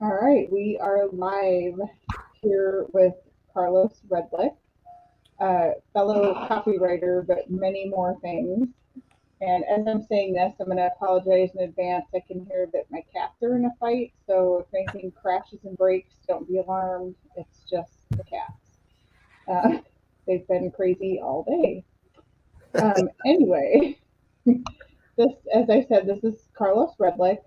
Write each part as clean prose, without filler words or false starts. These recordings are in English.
All right, we are live here with Carlos Redlich, fellow copywriter, but many more things. And as I'm saying this, I'm going to apologize in advance. I can hear that my cats are in a fight, so if anything crashes and breaks, don't be alarmed. It's just the cats. They've been crazy all day. Anyway, this, as I said, this is Carlos Redlich.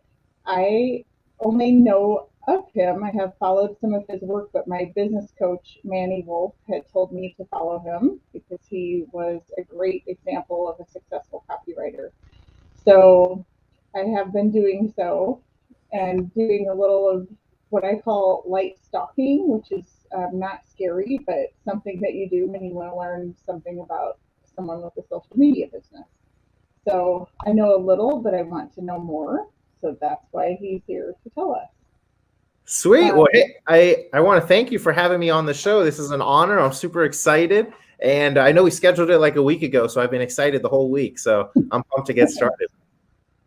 I only know of him. I have followed some of his work, but my business coach, Manny Wolf, had told me to follow him because he was a great example of a successful copywriter. So I have been doing so and doing a little of what I call light stalking, which is not scary, but something that you do when you want to learn something about someone with a social media business. So I know a little, but I want to know more. So that's why he's here to tell us. Sweet. Well, Um, hey, I want to thank you for having me on the show. This is an honor. I'm super excited. And I know we scheduled it like a week ago, so I've been excited the whole week. So I'm pumped to get started.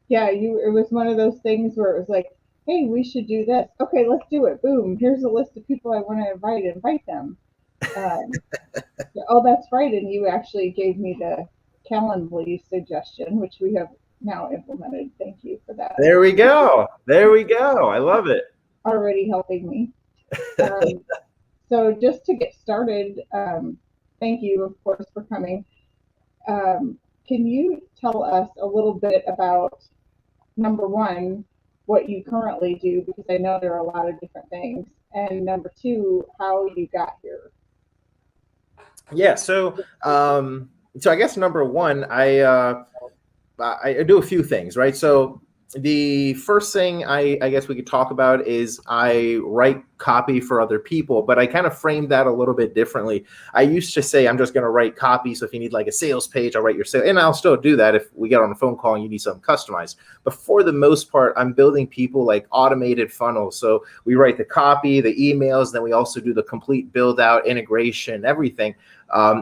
yeah, it was one of those things where it was like, hey, we should do this. Okay, let's do it. Boom. Here's a list of people I want to invite. Invite them. Um, oh, that's right. And you actually gave me the Calendly suggestion, which we have now implemented. Thank you for that. There we go. There we go. I love it. Already helping me. Um, so just to get started, thank you, of course, for coming. Can you tell us a little bit about, number one, what you currently do? Because I know there are a lot of different things. And number two, how you got here. Yeah. So I guess number one, I do a few things, right? So the first thing I guess we could talk about is I write copy for other people, but I kind of framed that a little bit differently. I used to say I'm just going to write copy. So if you need like a sales page, I'll write your sale, and I'll still do that if we get on a phone call and you need something customized. But for the most part, I'm building people like automated funnels. So we write the copy, the emails, then we also do the complete build out, integration, everything.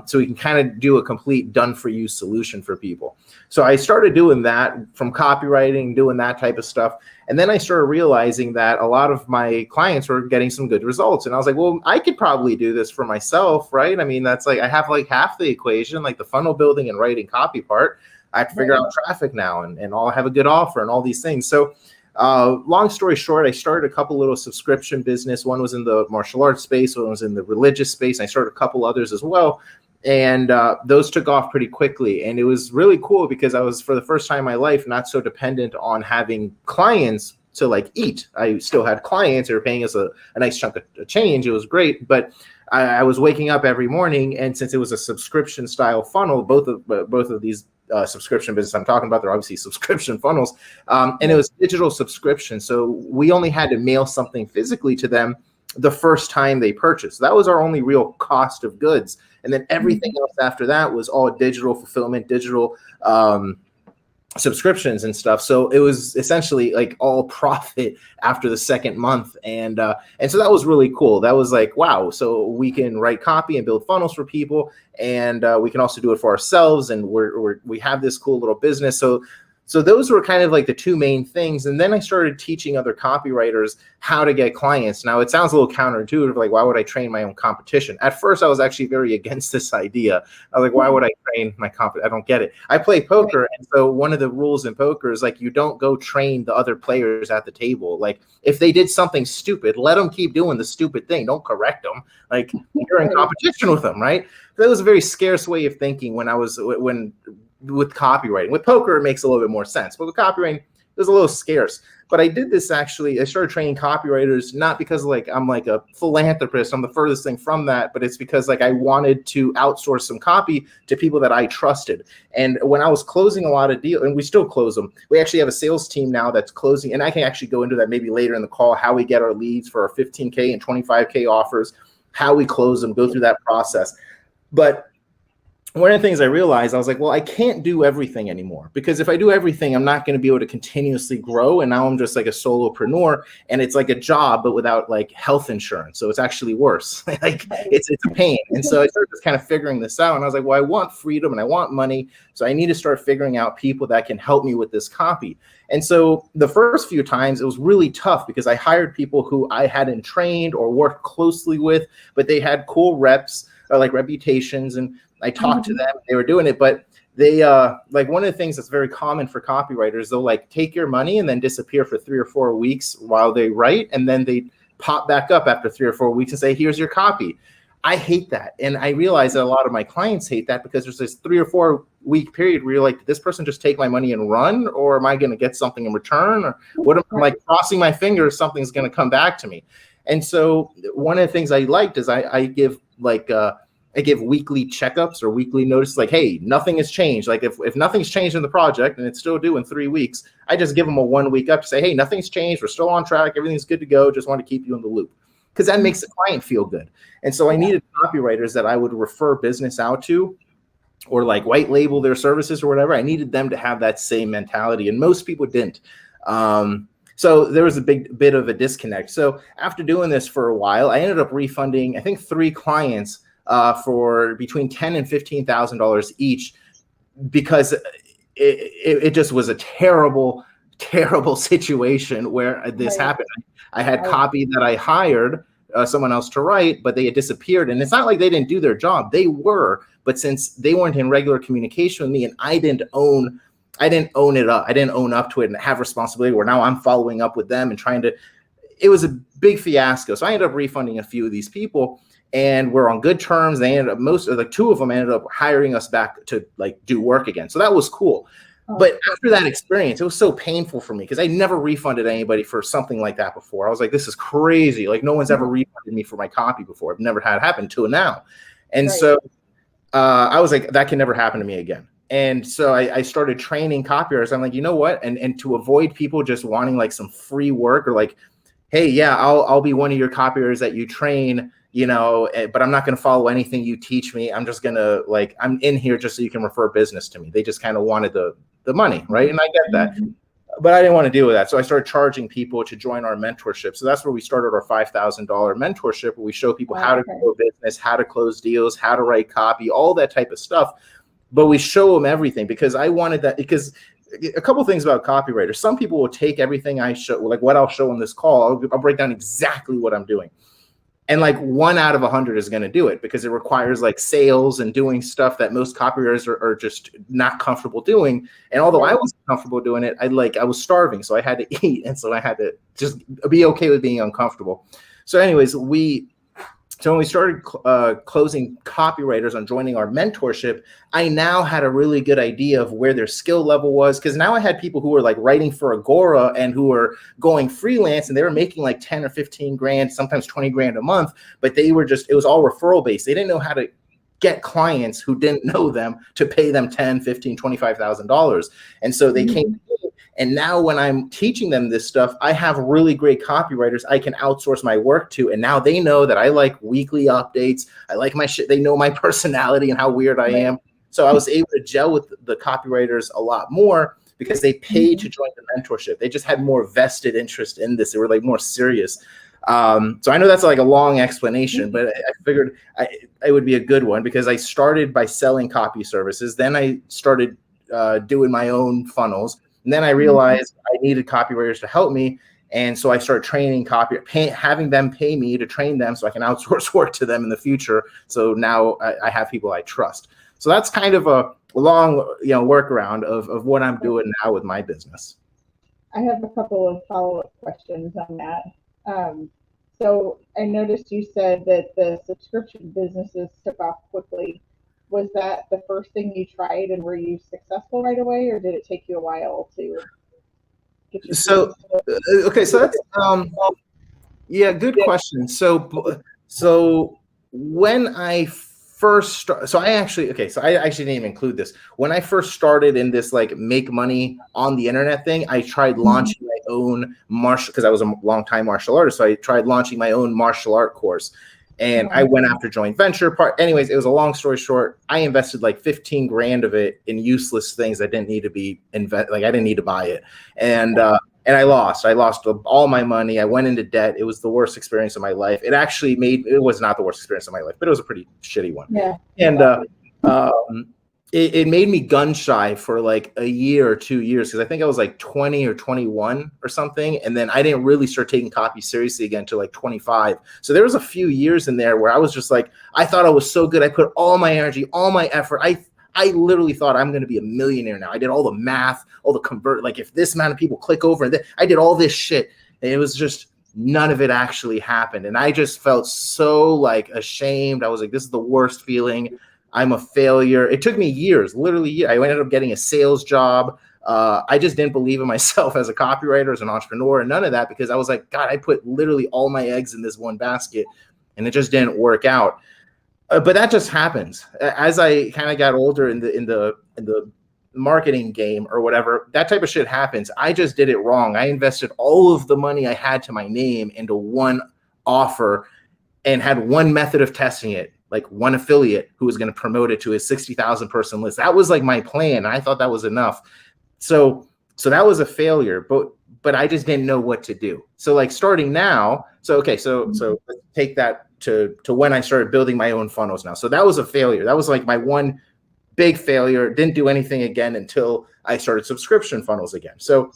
So we can kind of do a complete done for you solution for people. So I started doing that from copywriting, doing that type of stuff. And then I started realizing that a lot of my clients were getting some good results. And I was like, well, I could probably do this for myself, right? I mean, that's like, I have like half the equation, like the funnel building and writing copy part. I have to figure out traffic now and I'll have a good offer and all these things. So long story short, I started a couple little subscription business. One was in the martial arts space, one was in the religious space. I started a couple others as well. And those took off pretty quickly. And it was really cool because I was, for the first time in my life, not so dependent on having clients to like eat. I still had clients who were paying us a nice chunk of change. It was great. But I was waking up every morning. And since it was a subscription style funnel, both of these subscription business I'm talking about, they're obviously subscription funnels. And it was digital subscription. So we only had to mail something physically to them the first time they purchased. That was our only real cost of goods. And then everything else after that was all digital fulfillment, digital subscriptions and stuff. So it was essentially like all profit after the second month. And so that was really cool. That was like, wow. So we can write copy and build funnels for people. And we can also do it for ourselves. And we have this cool little business. So those were kind of like the two main things. And then I started teaching other copywriters how to get clients. Now, it sounds a little counterintuitive, like, why would I train my own competition? At first, I was actually very against this idea. I was like, why would I train my competition? I don't get it. I play poker. And so one of the rules in poker is like, you don't go train the other players at the table. Like, if they did something stupid, let them keep doing the stupid thing. Don't correct them. Like, you're in competition with them, right? That was a very scarce way of thinking with copywriting. With poker, it makes a little bit more sense, but with copywriting, it was a little scarce. But I did this actually. I started training copywriters not because like I'm like a philanthropist. I'm the furthest thing from that, but it's because like I wanted to outsource some copy to people that I trusted. And when I was closing a lot of deals, and we still close them, we actually have a sales team now that's closing. And I can actually go into that maybe later in the call, how we get our leads for our 15K and 25K offers, how we close them, go through that process. But one of the things I realized, I was like, well, I can't do everything anymore, because if I do everything, I'm not going to be able to continuously grow. And now I'm just like a solopreneur, and it's like a job, but without like health insurance. So it's actually worse. Like it's a pain. And so I started just kind of figuring this out, and I was like, well, I want freedom and I want money. So I need to start figuring out people that can help me with this copy. And so the first few times it was really tough, because I hired people who I hadn't trained or worked closely with, but they had cool reps or like reputations, and I talked to them, they were doing it, but they like one of the things that's very common for copywriters, they'll like take your money and then disappear for 3 or 4 weeks while they write, and then they pop back up after 3 or 4 weeks and say, here's your copy. I hate that. And I realize that a lot of my clients hate that, because there's this 3 or 4 week period where you're like, did this person just take my money and run, or am I going to get something in return? Or what am I like crossing my fingers, something's going to come back to me. And so one of the things I liked is I give like I give weekly checkups or weekly notices, like, hey, nothing has changed. Like if nothing's changed in the project and it's still due in 3 weeks, I just give them a 1 week up to say, hey, nothing's changed. We're still on track. Everything's good to go. Just want to keep you in the loop, because that makes the client feel good. And so I needed copywriters that I would refer business out to, or like white label their services or whatever. I needed them to have that same mentality, and most people didn't. So there was a big bit of a disconnect. So after doing this for a while, I ended up refunding, I think, 3 clients for between $10,000 and $15,000 each, because it just was a terrible situation where this happened. I had copy that I hired someone else to write, but they had disappeared. And it's not like they didn't do their job. They were, but since they weren't in regular communication with me, and I didn't own it up. I didn't own up to it and have responsibility, where now I'm following up with them and trying to, it was a big fiasco. So I ended up refunding a few of these people, and we're on good terms. They ended up, most of the 2 of them ended up hiring us back to like do work again. So that was cool. But after that experience, it was so painful for me, because I never refunded anybody for something like that before. I was like, this is crazy. Like no one's ever refunded me for my copy before. I've never had it happen till now. And so I was like, that can never happen to me again. And so I started training copywriters. I'm like, you know what? And to avoid people just wanting like some free work, or like, hey, yeah, I'll be one of your copywriters that you train, you know, but I'm not going to follow anything you teach me. I'm just going to like, I'm in here just so you can refer business to me. They just kind of wanted the money, right? And I get that, but I didn't want to deal with that. So I started charging people to join our mentorship. So that's where we started our $5,000 mentorship, where we show people how to grow business, how to close deals, how to write copy, all that type of stuff. But we show them everything, because I wanted that, because a couple of things about copywriters. Some people will take everything I show, like what I'll show on this call, I'll break down exactly what I'm doing. And like 1 out of 100 is going to do it, because it requires like sales and doing stuff that most copywriters are just not comfortable doing. And although I wasn't comfortable doing it, I was starving, so I had to eat. And so I had to just be okay with being uncomfortable. So anyways, when we started closing copywriters on joining our mentorship, I now had a really good idea of where their skill level was, because now I had people who were like writing for Agora and who were going freelance, and they were making like 10 or 15 grand, sometimes 20 grand a month, but they were just, it was all referral based. They didn't know how to get clients who didn't know them to pay them $10,000, $15,000, $25,000. And so they came to me. And now when I'm teaching them this stuff, I have really great copywriters I can outsource my work to. And now they know that I like weekly updates. I like my shit. They know my personality and how weird I am. So I was able to gel with the copywriters a lot more, because they paid to join the mentorship. They just had more vested interest in this. They were like more serious. So I know that's like a long explanation, but I figured it would be a good one, because I started by selling copy services. Then I started doing my own funnels. And then I realized I needed copywriters to help me. And so I started training having them pay me to train them so I can outsource work to them in the future. So now I have people I trust. So that's kind of a long, workaround of what I'm doing now with my business. I have a couple of follow-up questions on that. So I noticed you said that the subscription businesses took off quickly. Was that the first thing you tried, and were you successful right away, or did it take you a while to get your okay, so that's good question. So when I first started, I actually didn't even include this. When I first started in this like make money on the internet thing, I tried launching my own because I was a long time martial artist. So I tried launching my own martial art course. And I went after joint venture part. Anyways, it was a long story short. I invested like 15 grand of it in useless things that didn't need to be I didn't need to buy it. And I lost all my money. I went into debt. It was the worst experience of my life. It was not the worst experience of my life, but it was a pretty shitty one. Yeah. And it made me gun shy for like a year or 2 years, because I think I was like 20 or 21 or something. And then I didn't really start taking copy seriously again until like 25. So there was a few years in there where I was just like, I thought I was so good. I put all my energy, all my effort. I literally thought I'm going to be a millionaire now. I did all the math, all the convert. Like if this amount of people click over, and I did all this shit. And it was just none of it actually happened. And I just felt so like ashamed. I was like, this is the worst feeling. I'm a failure. It took me years, literally years. I ended up getting a sales job. I just didn't believe in myself as a copywriter, as an entrepreneur, and none of that, because I was like, God, I put literally all my eggs in this one basket, and it just didn't work out. But that just happens. As I kind of got older in the marketing game or whatever, that type of shit happens. I just did it wrong. I invested all of the money I had to my name into one offer and had one method of testing it, like one affiliate who was going to promote it to his 60,000 person list. That was like my plan. I thought that was enough. So that was a failure, but I just didn't know what to do. So like starting now, so let's take that to when I started building my own funnels now. So that was a failure. That was like my one big failure. Didn't do anything again until I started subscription funnels again. So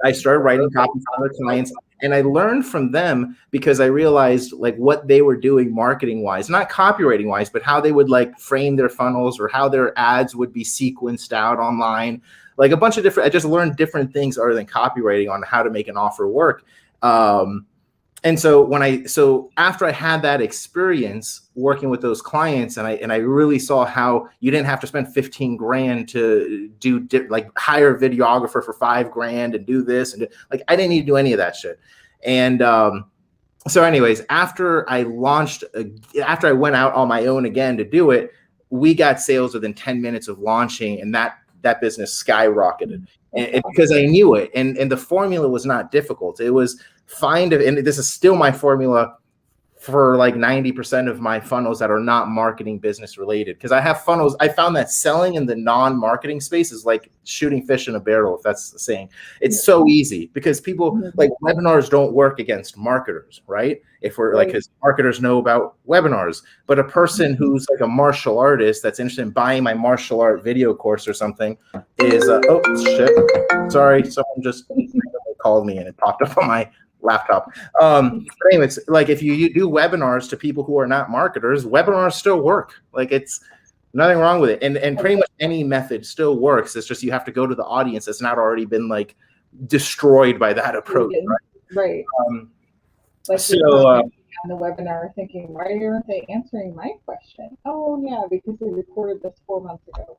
I started writing copy for other clients, and I learned from them because I realized like what they were doing marketing wise, not copywriting wise, but how they would like frame their funnels or how their ads would be sequenced out online. Like a bunch of different, I just learned different things other than copywriting on how to make an offer work. And so after I had that experience working with those clients, and I really saw how you didn't have to spend 15 grand to do like hire a videographer for 5 grand and do this, and like I didn't need to do any of that shit. And so anyways, after I went out on my own again to do it, we got sales within 10 minutes of launching, and that business skyrocketed. And because I knew it, and the formula was not difficult. It was and this is still my formula for like 90% of my funnels that are not marketing business related. Because I have funnels, I found that selling in the non-marketing space is like shooting fish in a barrel, if that's the saying. It's so easy because people like webinars don't work against marketers, right? If we're like, because marketers know about webinars, but a person who's like a martial artist that's interested in buying my martial art video course or something is, oh shit, sorry, someone just called me and it popped up on my laptop. But anyways, like if you do webinars to people who are not marketers, webinars still work. Like it's nothing wrong with it. And pretty much any method still works. It's just you have to go to the audience that's not already been like destroyed by that approach. Right. Like so on the webinar thinking, why aren't they answering my question? Oh yeah, because we recorded this 4 months ago.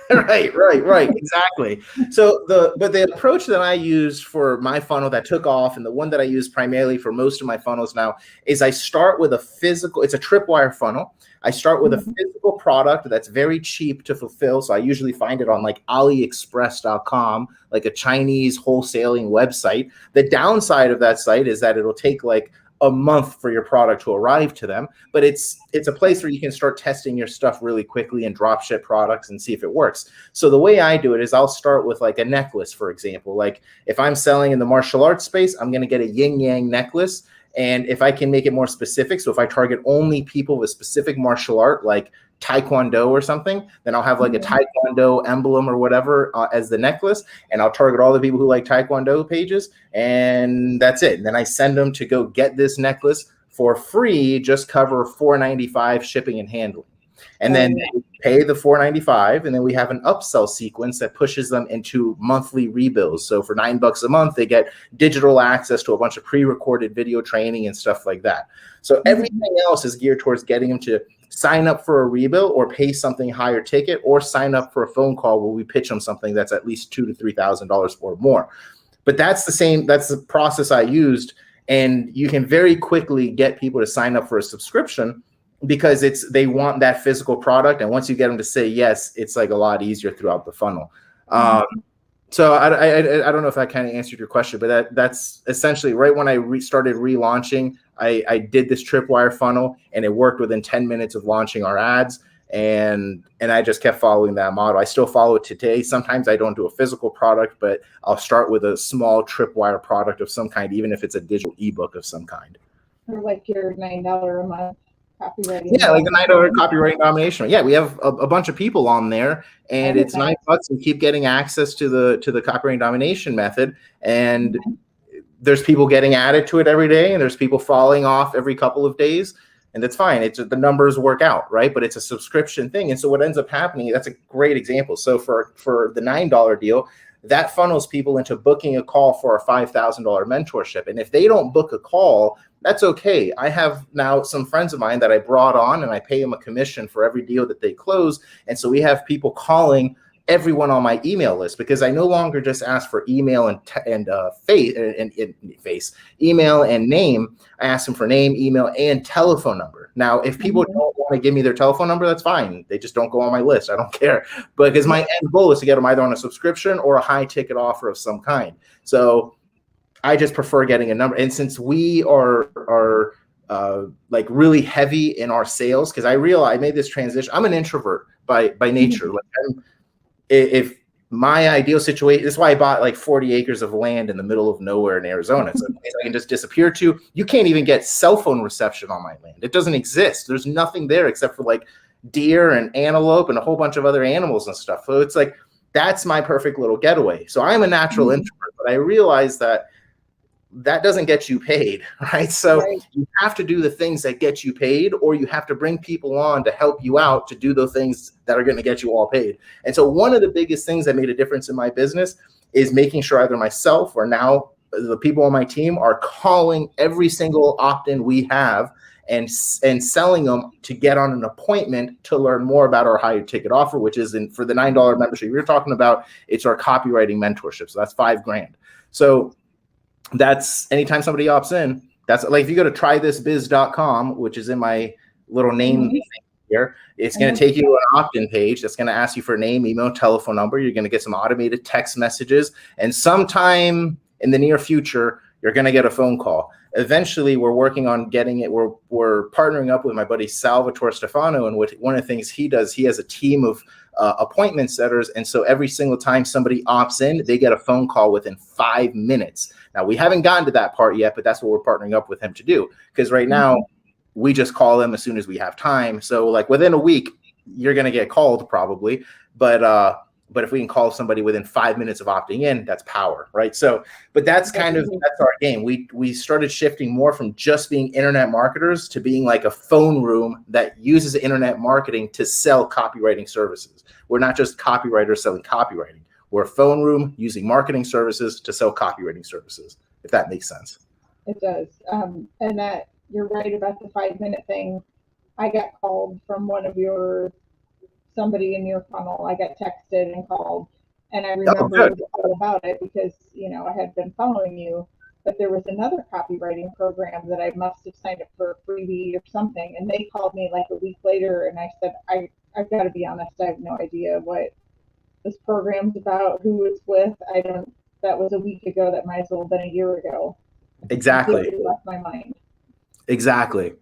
Right, exactly. So the approach that I used for my funnel that took off, and the one that I use primarily for most of my funnels now, is I start with it's a tripwire funnel. I start with a physical product that's very cheap to fulfill. So I usually find it on like AliExpress.com, like a Chinese wholesaling website. The downside of that site is that it'll take like a month for your product to arrive to them, but it's a place where you can start testing your stuff really quickly and drop ship products and see if it works. So the way I do it is I'll start with like a necklace, for example. Like if I'm selling in the martial arts space, I'm going to get a yin yang necklace. And if I can make it more specific, so if I target only people with specific martial art, like Taekwondo or something, then I'll have like a Taekwondo emblem or whatever as the necklace, and I'll target all the people who like Taekwondo pages, and that's it. And then I send them to go get this necklace for free, just cover $4.95 shipping and handling. And then they pay the $4.95, and then we have an upsell sequence that pushes them into monthly rebills. So for $9 a month, they get digital access to a bunch of pre-recorded video training and stuff like that. So everything else is geared towards getting them to sign up for a rebill or pay something higher ticket, or sign up for a phone call where we pitch them something that's at least $2,000 to $3,000 or more. But that's the process I used, and you can very quickly get people to sign up for a subscription, because they want that physical product. And once you get them to say yes, it's like a lot easier throughout the funnel. So I don't know if that kind of answered your question, but that's essentially right when I started relaunching. I did this tripwire funnel, and it worked within 10 minutes of launching our ads. And I just kept following that model. I still follow it today. Sometimes I don't do a physical product, but I'll start with a small tripwire product of some kind, even if it's a digital ebook of some kind. Or like your $9 a month copywriting. Yeah, like the $9 copywriting domination. Yeah, we have a bunch of people on there, and it's $9 and keep getting access to the copywriting domination method. And there's people getting added to it every day, and there's people falling off every couple of days, and that's fine. It's the numbers work out, right? But it's a subscription thing, and so what ends up happening, that's a great example. So for the $9 deal, that funnels people into booking a call for a $5,000 mentorship. And if they don't book a call, that's okay. I have now some friends of mine that I brought on, and I pay them a commission for every deal that they close. And so we have people calling everyone on my email list, because I no longer just ask for email and email and name. I ask them for name, email, and telephone number. Now, if people don't want to give me their telephone number, that's fine. They just don't go on my list. I don't care, because my end goal is to get them either on a subscription or a high ticket offer of some kind. So I just prefer getting a number. And since we are like really heavy in our sales, because I made this transition. I'm an introvert by nature. Like if my ideal situation, this is why I bought like 40 acres of land in the middle of nowhere in Arizona. It's a place I can just disappear to. You can't even get cell phone reception on my land. It doesn't exist. There's nothing there except for like deer and antelope and a whole bunch of other animals and stuff. So it's like, that's my perfect little getaway. So I'm a natural introvert, but I realize that doesn't get you paid, right? So you have to do the things that get you paid, or you have to bring people on to help you out to do the things that are going to get you all paid. And so one of the biggest things that made a difference in my business is making sure either myself or now the people on my team are calling every single opt-in we have and selling them to get on an appointment to learn more about our higher ticket offer, which is for the $9 membership you're talking about. It's our copywriting mentorship. So that's $5,000. So that's anytime somebody opts in, that's like if you go to trythisbiz.com, which is in my little name here, it's going to take you to an opt-in page that's going to ask you for name, email, telephone number. You're going to get some automated text messages, and sometime in the near future, you're going to get a phone call. Eventually, we're working on getting it. We're partnering up with my buddy Salvatore Stefano, and one of the things he does, he has a team of appointment setters, and so every single time somebody opts in, they get a phone call within 5 minutes. Now, we haven't gotten to that part yet, but that's what we're partnering up with him to do, because right now we just call them as soon as we have time. So like within a week, you're going to get called probably, but if we can call somebody within 5 minutes of opting in, that's power, right? So, but that's our game. We started shifting more from just being internet marketers to being like a phone room that uses internet marketing to sell copywriting services. We're not just copywriters selling copywriting. We're a phone room using marketing services to sell copywriting services, if that makes sense. It does. And that you're right about the 5 minute thing. I got called from somebody in your funnel. I got texted and called, and I remembered all about it because, I had been following you, but there was another copywriting program that I must have signed up for a freebie or something. And they called me like a week later, and I said, I've got to be honest. I have no idea what this program's about, who it's with. That was a week ago. That might as well have been a year ago. Exactly. It left my mind. Exactly.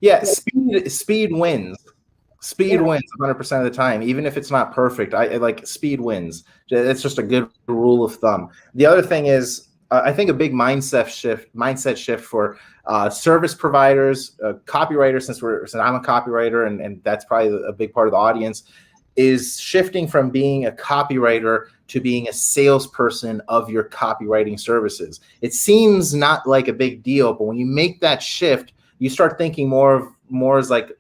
Yeah. Speed wins. Speed wins 100% of the time, even if it's not perfect. I like speed wins. It's just a good rule of thumb. The other thing is, I think a big mindset shift for service providers, copywriters, since I'm a copywriter, and that's probably a big part of the audience, is shifting from being a copywriter to being a salesperson of your copywriting services. It seems not like a big deal, but when you make that shift, you start thinking more as like,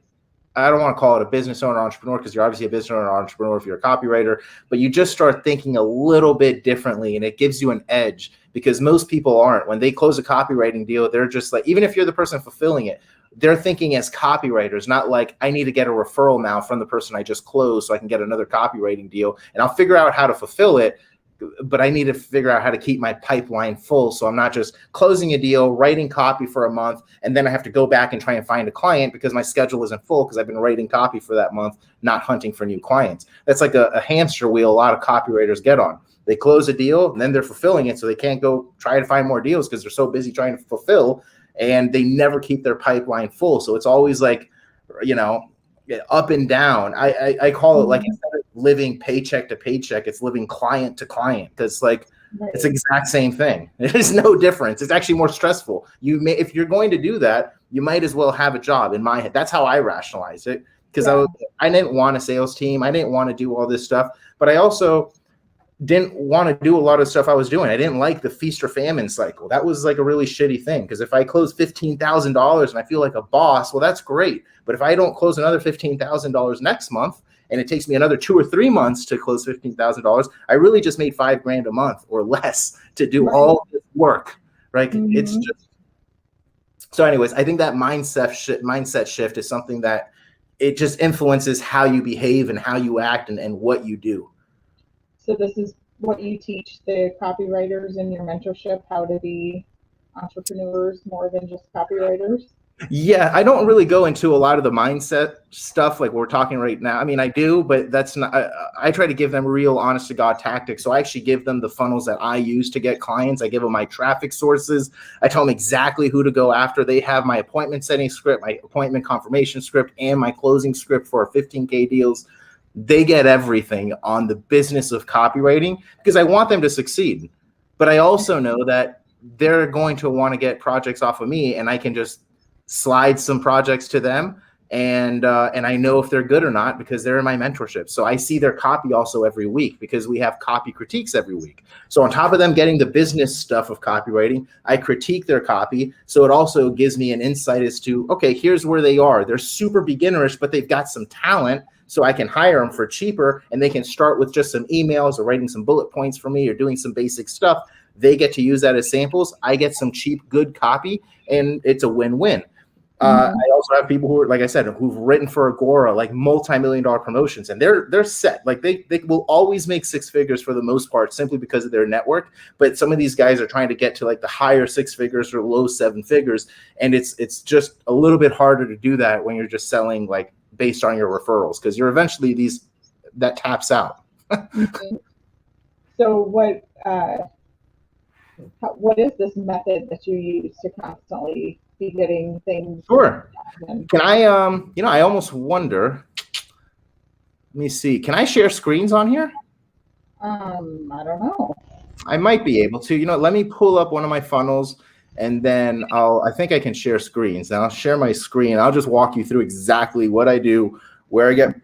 I don't want to call it a business owner entrepreneur, because you're obviously a business owner entrepreneur if you're a copywriter, but you just start thinking a little bit differently, and it gives you an edge, because most people aren't. When they close a copywriting deal, they're just like, even if you're the person fulfilling it, they're thinking as copywriters, not like, I need to get a referral now from the person I just closed so I can get another copywriting deal, and I'll figure out how to fulfill it. but I need to figure out how to keep my pipeline full. So I'm not just closing a deal, writing copy for a month, and then I have to go back and try and find a client because my schedule isn't full because I've been writing copy for that month, not hunting for new clients. That's like a hamster wheel a lot of copywriters get on. They close a deal and then they're fulfilling it. So they can't go try to find more deals because they're so busy trying to fulfill, and they never keep their pipeline full. So it's always like, up and down. I call it, like, instead of living paycheck to paycheck, it's living client to client, because like it's the exact same thing. There's no difference. It's actually more stressful. If you're going to do that, you might as well have a job. In my head, that's how I rationalize it, because I didn't want a sales team. I didn't want to do all this stuff, but I also didn't want to do a lot of stuff I was doing. I didn't like the feast or famine cycle. That was like a really shitty thing, because if I close $15,000 and I feel like a boss, well, that's great. But if I don't close another $15,000 next month, and it takes me another 2 or 3 months to close $15,000, I really just made $5,000 a month or less to do all this work, right? It's just, so anyways, I think that mindset shift is something that it just influences how you behave and how you act and what you do. So this is what you teach the copywriters in your mentorship, how to be entrepreneurs more than just copywriters? Yeah, I don't really go into a lot of the mindset stuff like we're talking right now. I mean, I do, but that's not, I try to give them real honest to God tactics. So I actually give them the funnels that I use to get clients. I give them my traffic sources. I tell them exactly who to go after. They have my appointment setting script, my appointment confirmation script, and my closing script for 15K deals. They get everything on the business of copywriting because I want them to succeed. But I also know that they're going to want to get projects off of me, and I can just slide some projects to them, and I know if they're good or not because they're in my mentorship. So I see their copy also every week because we have copy critiques every week. So on top of them getting the business stuff of copywriting, I critique their copy. So it also gives me an insight as to, okay, here's where they are. They're super beginnerish, but they've got some talent. So I can hire them for cheaper, and they can start with just some emails or writing some bullet points for me or doing some basic stuff. They get to use that as samples. I get some cheap, good copy, and it's a win-win. I also have people who are, like I said, who've written for Agora, like multi-million-dollar promotions, and they're set. Like they will always make 6 figures for the most part, simply because of their network. But some of these guys are trying to get to like the higher 6 figures or low 7 figures, and it's just a little bit harder to do that when you're just selling like based on your referrals, because you're eventually that taps out. So what is this method that you use to constantly be getting things? Sure. Can I, I almost wonder, let me see, can I share screens on here? I don't know. I might be able to. Let me pull up one of my funnels, and then I think I can share screens. And I'll share my screen. I'll just walk you through exactly what I do, where I get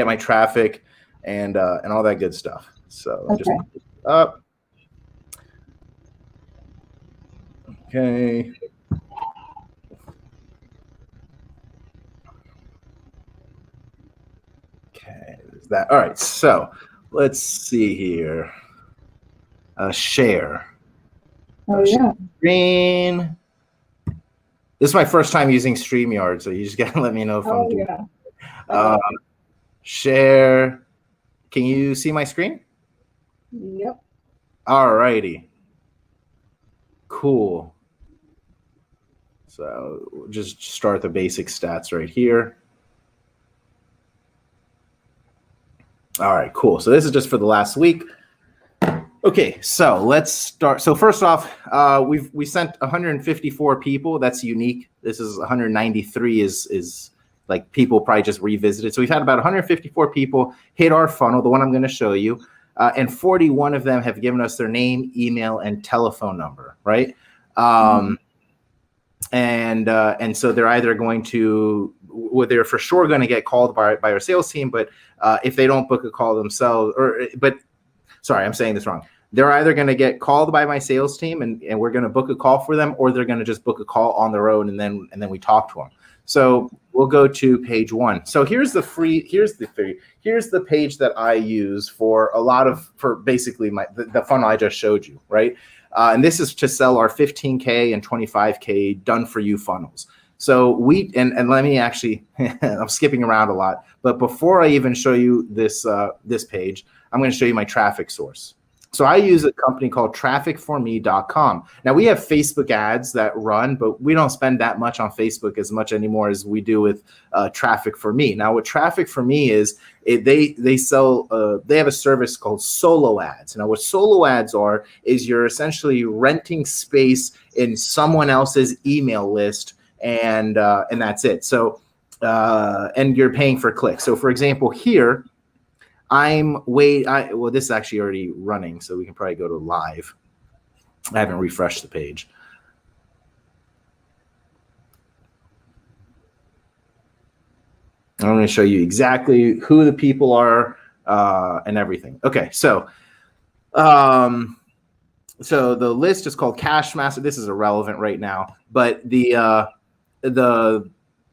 my traffic, and all that good stuff. So just up. Okay. Okay, there's that. All right, so let's see here. Share. Yeah. Screen. This is my first time using StreamYard, so you just gotta let me know if I'm doing it. Share. Can you see my screen? Yep. All righty. Cool. So we'll just start the basic stats right here. All right, cool. So this is just for the last week. Okay, so let's start. So first off, we sent 154 people. That's unique. This is 193 is like people probably just revisited. So we've had about 154 people hit our funnel, the one I'm going to show you, and 41 of them have given us their name, email, and telephone number, right? And so they're either going to, well, they're for sure going to get called by our sales team, but if they don't book a call themselves, sorry, I'm saying this wrong. They're either going to get called by my sales team and we're going to book a call for them, or they're going to just book a call on their own and then we talk to them. So we'll go to page 1. So here's the page that I use for basically the funnel I just showed you, right? And this is to sell our 15K and 25K done for you funnels. So and let me actually, I'm skipping around a lot, but before I even show you this page, I'm going to show you my traffic source. So I use a company called trafficforme.com. Now we have Facebook ads that run, but we don't spend that much on Facebook as much anymore as we do with Traffic for Me. Now what Traffic for Me is, they sell, they have a service called solo ads. Now what solo ads are is you're essentially renting space in someone else's email list, and that's it. So and you're paying for clicks. So for example, here, well, this is actually already running, so we can probably go to live. I haven't refreshed the page. I'm going to show you exactly who the people are and everything. Okay, so the list is called Cash Master. This is irrelevant right now, but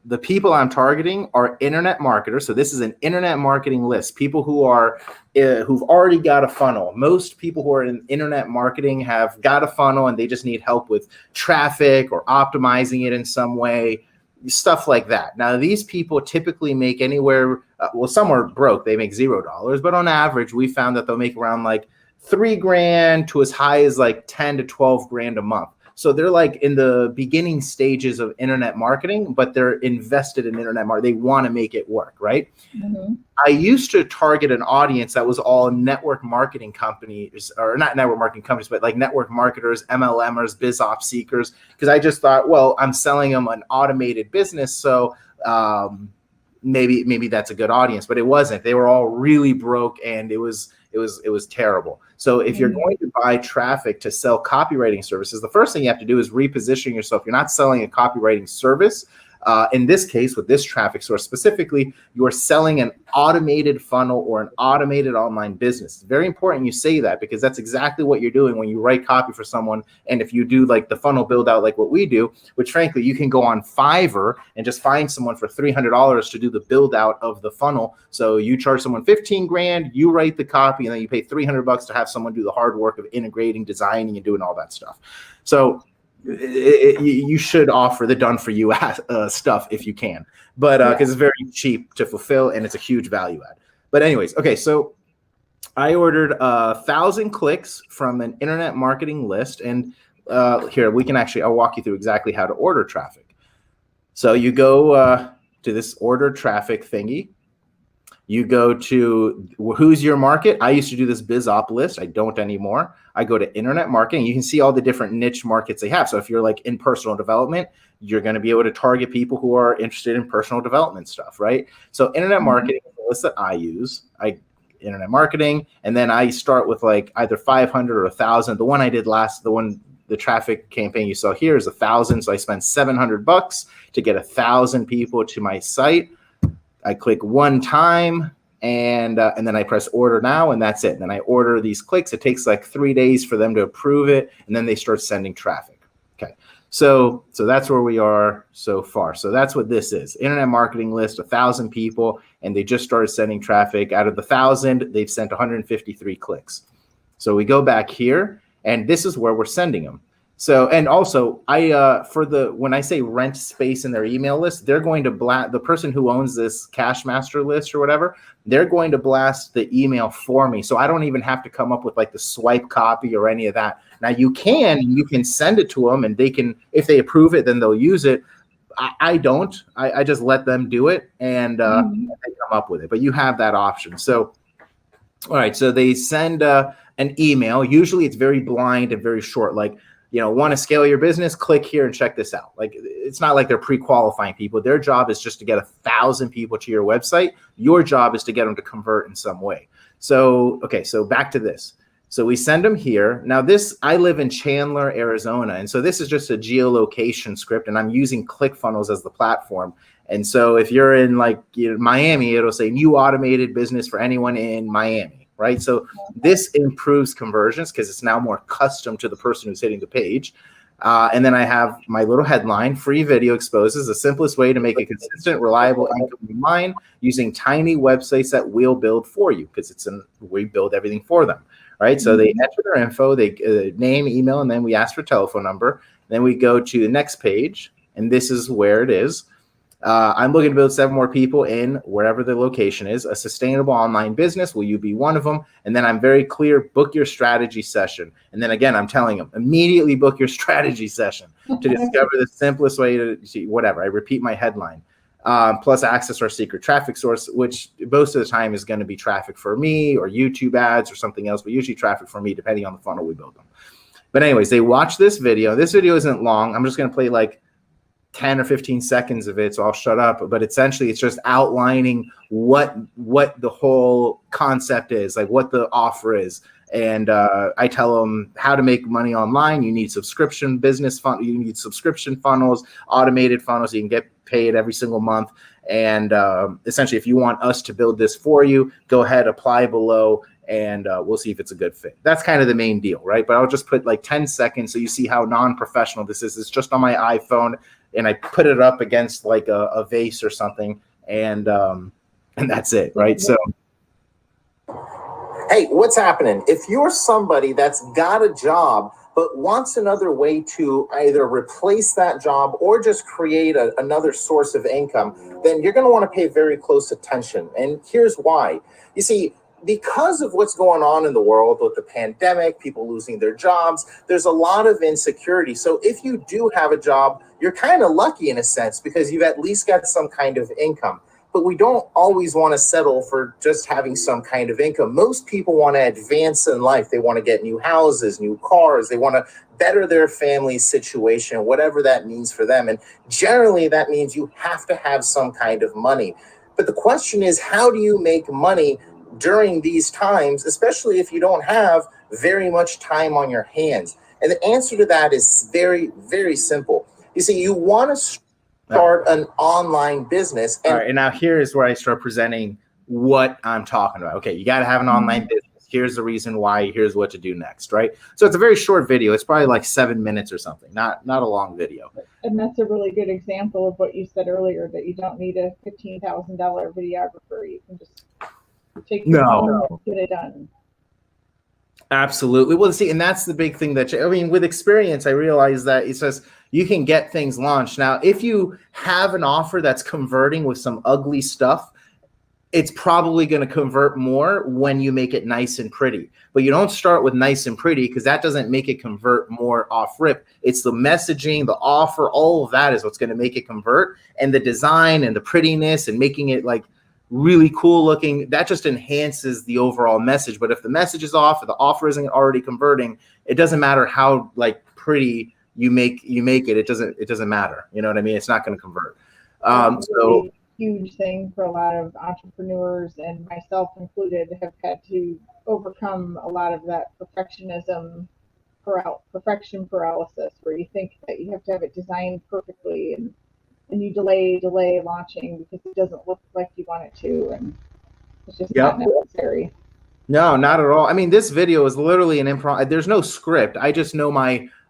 the people I'm targeting are internet marketers. So this is an internet marketing list. People who are who've already got a funnel. Most people who are in internet marketing have got a funnel and they just need help with traffic or optimizing it in some way, stuff like that. Now these people typically make anywhere. Well, some are broke; they make $0. But on average, we found that they'll make around like $3,000 to as high as like 10 to 12 grand a month. So they're like in the beginning stages of internet marketing, but they're invested in internet marketing. They want to make it work, right? Mm-hmm. I used to target an audience that was all network marketing companies, or not network marketing companies, but like network marketers, MLMers, biz ops seekers, because I just thought, well, I'm selling them an automated business, so maybe that's a good audience, but it wasn't. They were all really broke, and it was terrible. So if you're going to buy traffic to sell copywriting services, the first thing you have to do is reposition yourself. You're not selling a copywriting service. In this case, with this traffic source specifically, you're selling an automated funnel or an automated online business. It's very important you say that, because that's exactly what you're doing when you write copy for someone. And if you do like the funnel build out like what we do, which frankly, you can go on Fiverr and just find someone for $300 to do the build out of the funnel. So you charge someone 15 grand, you write the copy, and then you pay $300 to have someone do the hard work of integrating, designing, and doing all that stuff. So you should offer the done for you stuff if you can, but because it's very cheap to fulfill and it's a huge value add. But anyways, okay, so I ordered 1,000 clicks from an internet marketing list, and here we can actually, I'll walk you through exactly how to order traffic. So you go to this order traffic thingy. You go to who's your market. I used to do this biz op list. I don't anymore. I go to internet marketing. You can see all the different niche markets they have. So if you're like in personal development, you're going to be able to target people who are interested in personal development stuff, right? So internet marketing is the list that I use. Internet marketing, and then I start with like either 500 or 1,000. The one I did last, the traffic campaign you saw here is 1,000. So I spent $700 to get 1,000 people to my site. I click one time, and then I press order now, and that's it. And then I order these clicks. It takes like 3 days for them to approve it, and then they start sending traffic. Okay, so that's where we are so far. So that's what this is. Internet marketing list, 1,000 people, and they just started sending traffic. Out of the 1,000, they've sent 153 clicks. So we go back here, and this is where we're sending them. So, and also when I say rent space in their email list, they're going to blast the person who owns this Cash Master list or whatever. They're going to blast the email for me. So I don't even have to come up with like the swipe copy or any of that. Now you can send it to them, and they can, if they approve it, then they'll use it. I don't, I just let them do it, and they come up with it, but you have that option. So, all right. So they send an email. Usually it's very blind and very short, like, want to scale your business, click here and check this out. Like, it's not like they're pre-qualifying people. Their job is just to get 1,000 people to your website. Your job is to get them to convert in some way. So, okay, so back to this. So we send them here. Now I live in Chandler, Arizona. And so this is just a geolocation script, and I'm using ClickFunnels as the platform. And so if you're in like Miami, it'll say new automated business for anyone in Miami. Right. So this improves conversions because it's now more custom to the person who's hitting the page. And then I have my little headline: free video exposes the simplest way to make a consistent, reliable income online using tiny websites that we'll build for you, because we build everything for them. Right. So they enter their info, they name, email, and then we ask for telephone number. Then we go to the next page, and this is where it is. I'm looking to build 7 more people in wherever the location is, a sustainable online business. Will you be one of them? And then I'm very clear, book your strategy session. And then again, I'm telling them, immediately book your strategy session to discover the simplest way to see whatever. I repeat my headline. Plus access our secret traffic source, which most of the time is going to be traffic for me or YouTube ads or something else, but usually traffic for me, depending on the funnel we build them. But anyways, they watch this video. This video isn't long. I'm just going to play like 10 or 15 seconds of it, so I'll shut up. But essentially, it's just outlining what the whole concept is, like what the offer is. And I tell them how to make money online. You need subscription business fun. You need subscription funnels, automated funnels. So you can get paid every single month. And essentially, if you want us to build this for you, go ahead, apply below, and we'll see if it's a good fit. That's kind of the main deal, right? But I'll just put like 10 seconds so you see how non-professional this is. It's just on my iPhone, and I put it up against like a vase or something, and that's it, right? So, hey, what's happening? If you're somebody that's got a job but wants another way to either replace that job or just create another source of income, then you're going to want to pay very close attention. And here's why. You see, because of what's going on in the world with the pandemic, people losing their jobs, there's a lot of insecurity. So if you do have a job, you're kind of lucky in a sense because you've at least got some kind of income. But we don't always want to settle for just having some kind of income. Most people want to advance in life. They want to get new houses, new cars. They want to better their family situation, whatever that means for them. And generally, that means you have to have some kind of money. But the question is, how do you make money during these times, especially if you don't have very much time on your hands? And the answer to that is very, very simple. You see, you want to start an online business. And, all right, and now here's where I start presenting what I'm talking about. Okay, you got to have an online business. Here's the reason why. Here's what to do next, right? So it's a very short video. It's probably like 7 minutes or something, not a long video. And that's a really good example of what you said earlier, that you don't need a $15,000 videographer. You can just take your phone and get it done. Absolutely. Well, see, and that's the big thing that, I mean, with experience, I realize that it says you can get things launched. Now, if you have an offer that's converting with some ugly stuff, it's probably going to convert more when you make it nice and pretty. But you don't start with nice and pretty because that doesn't make it convert more off rip. It's the messaging, the offer, all of that is what's going to make it convert. And the design and the prettiness and making it like really cool looking, that just enhances the overall message. But if the message is off or the offer isn't already converting, it doesn't matter how like pretty you make it. It doesn't matter. You know what I mean? It's not going to convert. So huge thing for a lot of entrepreneurs, and myself included, have had to overcome a lot of that perfection paralysis, where you think that you have to have it designed perfectly, and you delay launching because it doesn't look like you want it to, and it's just not necessary. No, not at all. I mean, this video is literally an improv. There's no script. I just know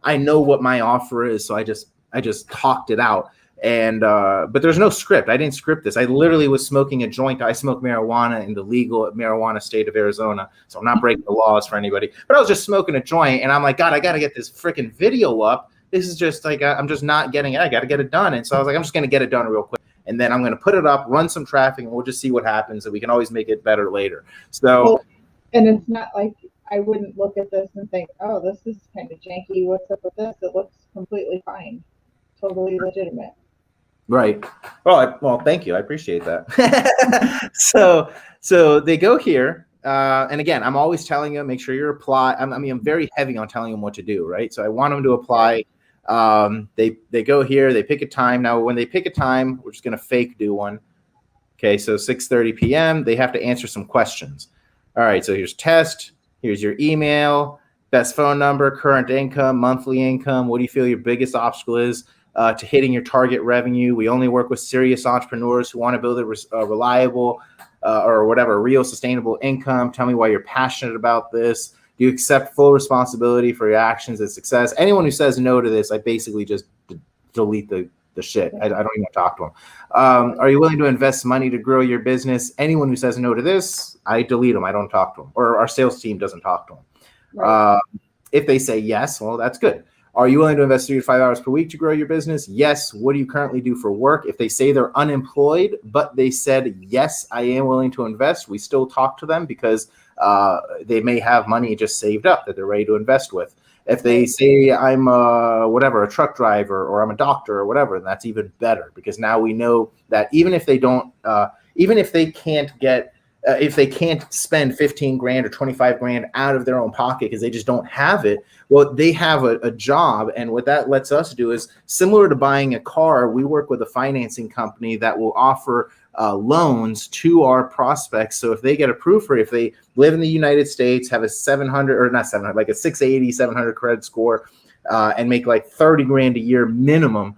I know what my offer is, so I just talked it out. And but there's no script. I didn't script this. I literally was smoking a joint. I smoke marijuana in the legal marijuana state of Arizona, so I'm not breaking the laws for anybody. But I was just smoking a joint, and I'm like, God, I got to get this freaking video up. This is just like, I'm just not getting it. I got to get it done. And so I was like, I'm just going to get it done real quick. And then I'm going to put it up, run some traffic, and we'll just see what happens. And we can always make it better later. So, and it's not like I wouldn't look at this and think, oh, this is kind of janky. What's up with this? It looks completely fine. Totally legitimate. Right. Well, thank you. I appreciate that. So they go here. And again, I'm always telling them, make sure you apply. I'm very heavy on telling them what to do, right? So I want them to apply. They go here, they pick a time. Now, when they pick a time, we're just going to fake do one. Okay, so 6:30 p.m., they have to answer some questions. All right, so here's test. Here's your email, best phone number, current income, monthly income. What do you feel your biggest obstacle is to hitting your target revenue? We only work with serious entrepreneurs who want to build a reliable or whatever, real sustainable income. Tell me why you're passionate about this. Do you accept full responsibility for your actions and success? Anyone who says no to this, I basically just delete the shit. I don't even want to talk to them. Are you willing to invest money to grow your business? Anyone who says no to this, I delete them. I don't talk to them. Or our sales team doesn't talk to them. Right. If they say yes, well, that's good. Are you willing to invest 3 to 5 hours per week to grow your business? Yes. What do you currently do for work? If they say they're unemployed, but they said, yes, I am willing to invest, we still talk to them because they may have money just saved up that they're ready to invest with. If they say I'm a truck driver, or I'm a doctor or whatever, then that's even better, because now we know that even if they don't, even if they can't get, if they can't spend 15 grand or 25 grand out of their own pocket because they just don't have it, well, they have a job. And what that lets us do is similar to buying a car. We work with a financing company that will offer loans to our prospects. So if they get approved for it, if they live in the United States, have a 700 or not 700, like a 680, 700 credit score, and make like 30 grand a year minimum,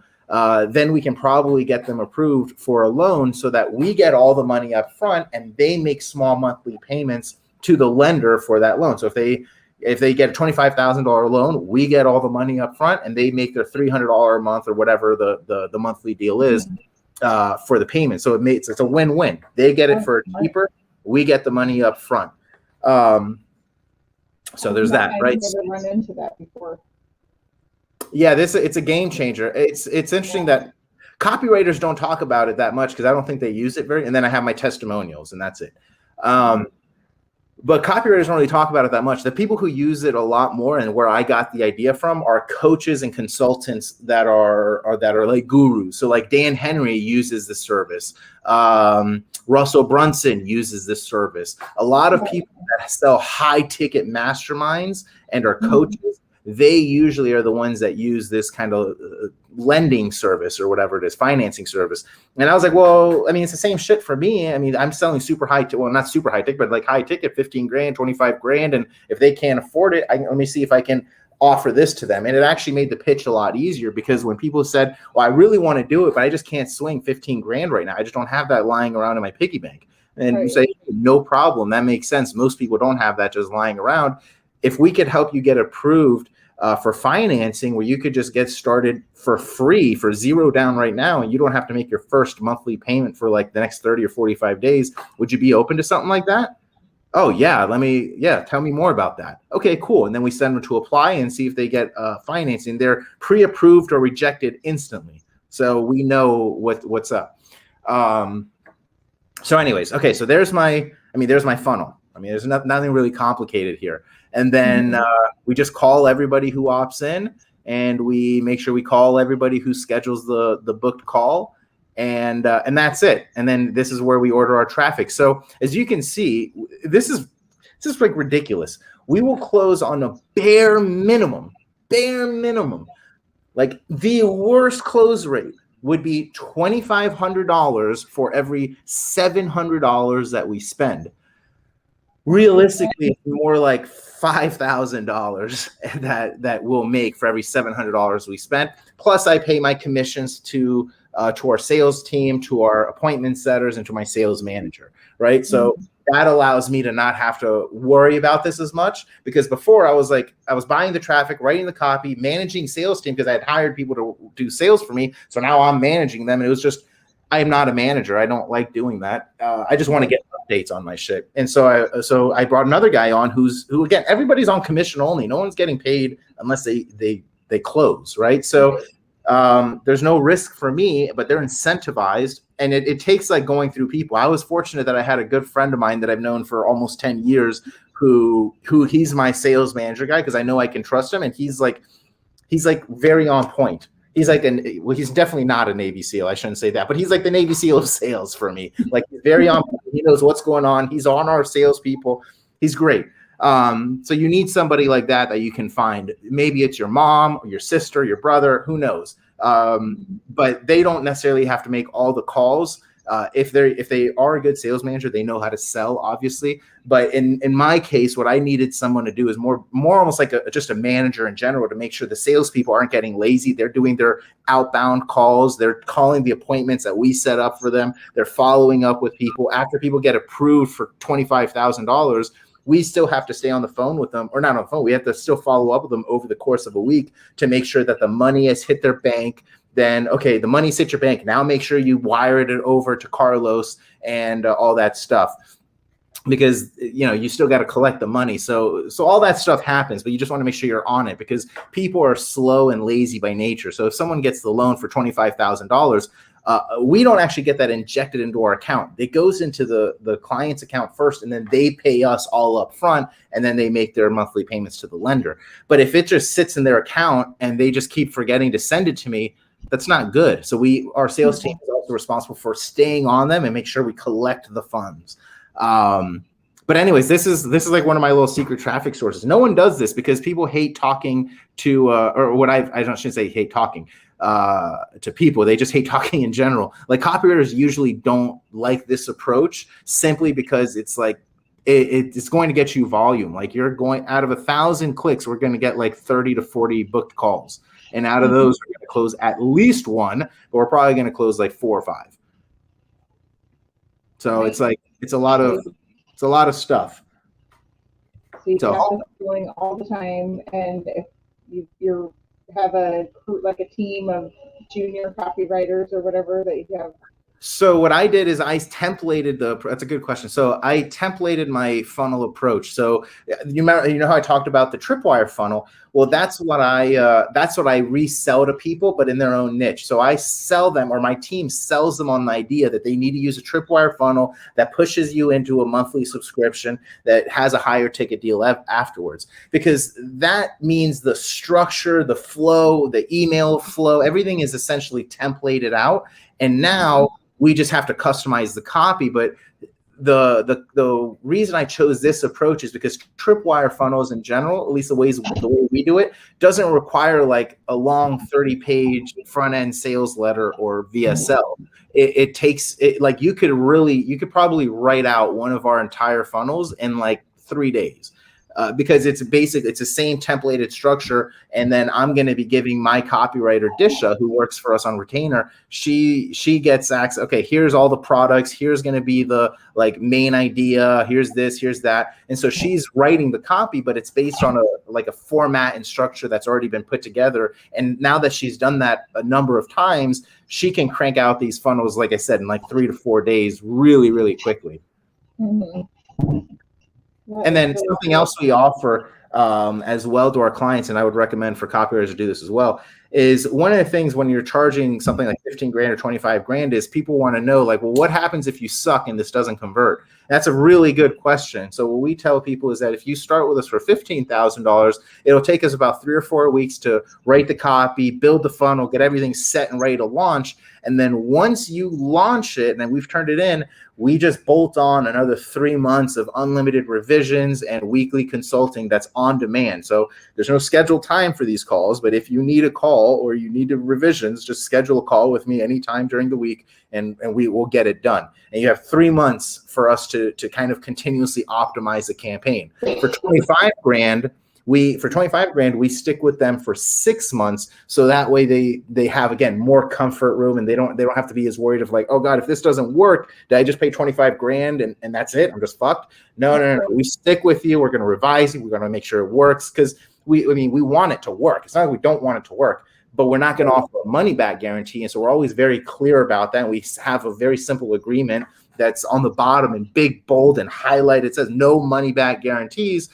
then we can probably get them approved for a loan so that we get all the money up front and they make small monthly payments to the lender for that loan. So if they get a $25,000 loan, we get all the money up front and they make their $300 a month or whatever the monthly deal is for the payment. So it's a win-win. They get it for cheaper. We get the money up front. So there's that, right? I've never run into that before. Yeah, it's a game changer. It's interesting that copywriters don't talk about it that much because I don't think they use it very. And then I have my testimonials, and that's it. But copywriters don't really talk about it that much. The people who use it a lot more, and where I got the idea from, are coaches and consultants that are like gurus. So like Dan Henry uses the service. Russell Brunson uses this service. A lot of people that sell high ticket masterminds and are coaches, they usually are the ones that use this kind of lending service or whatever it is, financing service. And I was like, well, I mean, it's the same shit for me. I mean, I'm selling super high, well, not super high ticket, but like high ticket, 15 grand, 25 grand. And if they can't afford it, let me see if I can offer this to them. And it actually made the pitch a lot easier, because when people said, well, I really want to do it, but I just can't swing 15 grand right now. I just don't have that lying around in my piggy bank. And you say, no problem. That makes sense. Most people don't have that just lying around. If we could help you get approved for financing, where you could just get started for free, for $0 down right now, and you don't have to make your first monthly payment for like the next 30 or 45 days, would you be open to something like that? Oh yeah, tell me more about that. Okay, cool. And then we send them to apply and see if they get financing. They're pre-approved or rejected instantly, so we know what's up. So anyways, okay, so there's my funnel. I mean, there's nothing really complicated here. And then we just call everybody who opts in, and we make sure we call everybody who schedules the booked call, and that's it. And then this is where we order our traffic. So as you can see, this is like ridiculous. We will close on a bare minimum. Like the worst close rate would be $2,500 for every $700 that we spend. Realistically, it's more like $5,000 that we'll make for every $700 we spent. Plus, I pay my commissions to our sales team, to our appointment setters, and to my sales manager. Right, so that allows me to not have to worry about this as much, because before I was buying the traffic, writing the copy, managing sales team, because I had hired people to do sales for me. So now I'm managing them, and it was just, I am not a manager. I don't like doing that. I just want to get updates on my shit. And so I brought another guy on who again, everybody's on commission only. No one's getting paid unless they close, right? So there's no risk for me, but they're incentivized, and it takes like going through people. I was fortunate that I had a good friend of mine that I've known for almost 10 years who he's my sales manager guy, because I know I can trust him, and he's like very on point. He's like he's definitely not a Navy SEAL. I shouldn't say that, but he's like the Navy SEAL of sales for me. Like, he's very on point. He knows what's going on. He's on our salespeople. He's great. So you need somebody like that you can find. Maybe it's your mom or your sister, your brother, who knows? But they don't necessarily have to make all the calls. If they are a good sales manager, they know how to sell, obviously. But in my case, what I needed someone to do is more almost like just a manager in general, to make sure the salespeople aren't getting lazy. They're doing their outbound calls. They're calling the appointments that we set up for them. They're following up with people. After people get approved for $25,000, we still have to stay on the phone with them, or not on the phone. We have to still follow up with them over the course of a week to make sure that the money has hit their bank. Then, okay, the money's hit your bank. Now make sure you wire it over to Carlos and all that stuff. because you still got to collect the money. So all that stuff happens, but you just want to make sure you're on it, because people are slow and lazy by nature. So if someone gets the loan for $25,000, we don't actually get that injected into our account. It goes into the client's account first, and then they pay us all up front, and then they make their monthly payments to the lender. But if it just sits in their account and they just keep forgetting to send it to me, that's not good. So our sales team is also responsible for staying on them and make sure we collect the funds. But anyways, this is like one of my little secret traffic sources. No one does this because people hate talking to, or what I shouldn't say hate talking to people. They just hate talking in general. Like, copywriters usually don't like this approach simply because it's like, it's going to get you volume. Like, you're going, out of 1,000 clicks, we're going to get like 30 to 40 booked calls. And out of those, we're going to close at least one, but we're probably going to close like 4 or 5. So it's like, it's a lot of stuff. So you have this going all the time, and if you have a team of junior copywriters or whatever that you have. So what I did is I templated that's a good question. So I templated my funnel approach. So you know how I talked about the tripwire funnel? Well, that's what I resell to people, but in their own niche. So I sell them, or my team sells them on the idea that they need to use a tripwire funnel that pushes you into a monthly subscription that has a higher ticket deal afterwards, because that means the structure, the flow, the email flow, everything is essentially templated out. And now we just have to customize the copy. But the reason I chose this approach is because tripwire funnels in general, at least the way we do it, doesn't require like a long 30-page front-end sales letter or VSL. It takes it, like, you could probably write out one of our entire funnels in like 3 days. Because it's the same templated structure. And then I'm going to be giving my copywriter, Disha, who works for us on retainer, she gets access. Okay, here's all the products. Here's going to be the like main idea. Here's this, here's that. And so she's writing the copy, but it's based on a format and structure that's already been put together. And now that she's done that a number of times, she can crank out these funnels, like I said, in like 3 to 4 days, really, really quickly. Mm-hmm. And then something else we offer as well to our clients, and I would recommend for copywriters to do this as well, is one of the things when you're charging something like 15 grand or 25 grand is people want to know, like, well, what happens if you suck and this doesn't convert? That's a really good question. So what we tell people is that if you start with us for $15,000, it'll take us about 3 or 4 weeks to write the copy, build the funnel, get everything set and ready to launch. And then once you launch it and then we've turned it in, we just bolt on another 3 months of unlimited revisions and weekly consulting that's on demand. So there's no scheduled time for these calls, but if you need a call or you need revisions, just schedule a call with me anytime during the week and we will get it done. And you have 3 months for us to kind of continuously optimize the campaign. For 25 grand, we stick with them for 6 months, so that way they have, again, more comfort room, and they don't have to be as worried of like, oh God, if this doesn't work, did I just pay 25 grand and that's it? I'm just fucked. No. We stick with you. We're going to revise you. We're going to make sure it works, because we want it to work. It's not like we don't want it to work, but we're not going to offer a money back guarantee. And so we're always very clear about that. And we have a very simple agreement that's on the bottom in big, bold, and highlighted. It says no money back guarantees.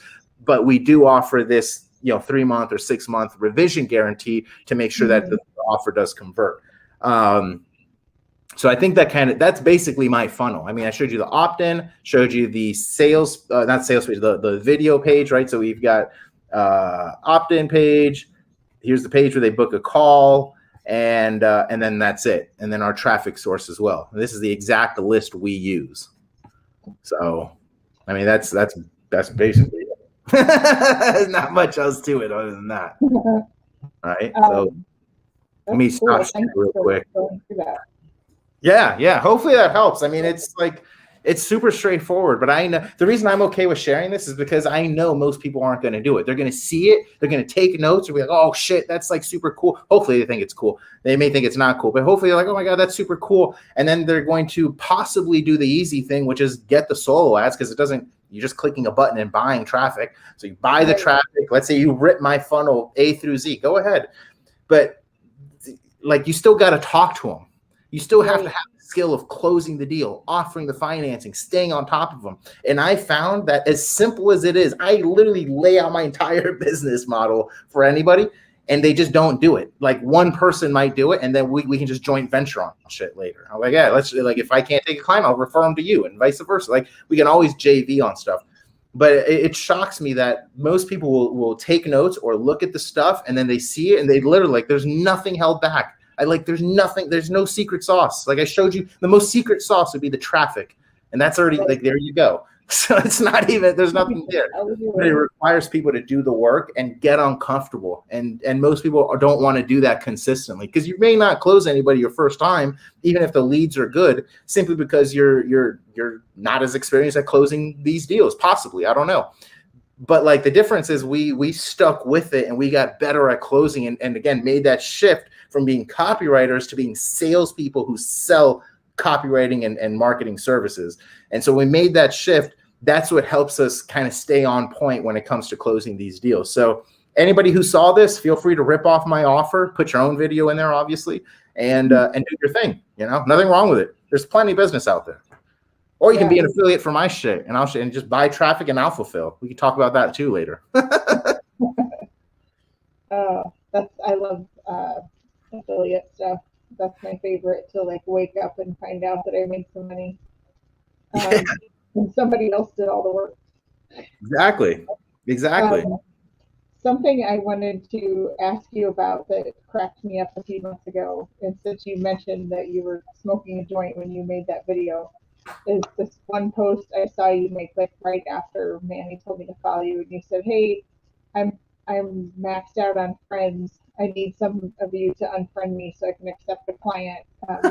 But we do offer this, 3-month or 6-month revision guarantee to make sure that the offer does convert. So I think that's basically my funnel. I mean, I showed you the opt-in, showed you the sales, not sales page, the video page, right? So we've got opt-in page. Here's the page where they book a call, and then that's it. And then our traffic source as well. And this is the exact list we use. So, I mean, that's basically it. There's not much else to it other than that. All right. So let me stop real quick. Yeah. Hopefully that helps. I mean, it's super straightforward, but I know the reason I'm okay with sharing this is because I know most people aren't going to do it. They're going to see it. They're going to take notes and be like, oh shit, that's like super cool. Hopefully they think it's cool. They may think it's not cool, but hopefully they're like, oh my God, that's super cool. And then they're going to possibly do the easy thing, which is get the solo ads, because you're just clicking a button and buying traffic. So you buy the traffic. Let's say you rip my funnel A through Z. Go ahead. But like, you still got to talk to them. You still have to have skill of closing the deal, offering the financing, staying on top of them. And I found that as simple as it is, I literally lay out my entire business model for anybody, and they just don't do it. Like one person might do it, and then we can just joint venture on shit later. I'm like, yeah, let's, like, if I can't take a client, I'll refer them to you, and vice versa. Like we can always JV on stuff. But it shocks me that most people will take notes or look at the stuff, and then they see it and they literally, like, there's nothing held back. There's no secret sauce. Like I showed you, the most secret sauce would be the traffic. And that's already like, there you go. So it's not even, there's nothing there. But it requires people to do the work and get uncomfortable. And most people don't want to do that consistently, because you may not close anybody your first time, even if the leads are good, simply because you're not as experienced at closing these deals, possibly. I don't know. But like the difference is we stuck with it and we got better at closing, and again, made that shift from being copywriters to being salespeople who sell copywriting and marketing services. And so we made that shift. That's what helps us kind of stay on point when it comes to closing these deals. So anybody who saw this, feel free to rip off my offer, put your own video in there, obviously, and do your thing. You know, nothing wrong with it. There's plenty of business out there. Or you can be an affiliate for my shit, and and just buy traffic and I'll fulfill. We can talk about that too later. I love affiliate stuff. That's my favorite, to like wake up and find out that I made some money. And somebody else did all the work. Exactly. Something I wanted to ask you about that cracked me up a few months ago, and since you mentioned that you were smoking a joint when you made that video, is this one post I saw you make like right after Manny told me to follow you, and you said, "Hey, I'm maxed out on friends. I need some of you to unfriend me so I can accept a client.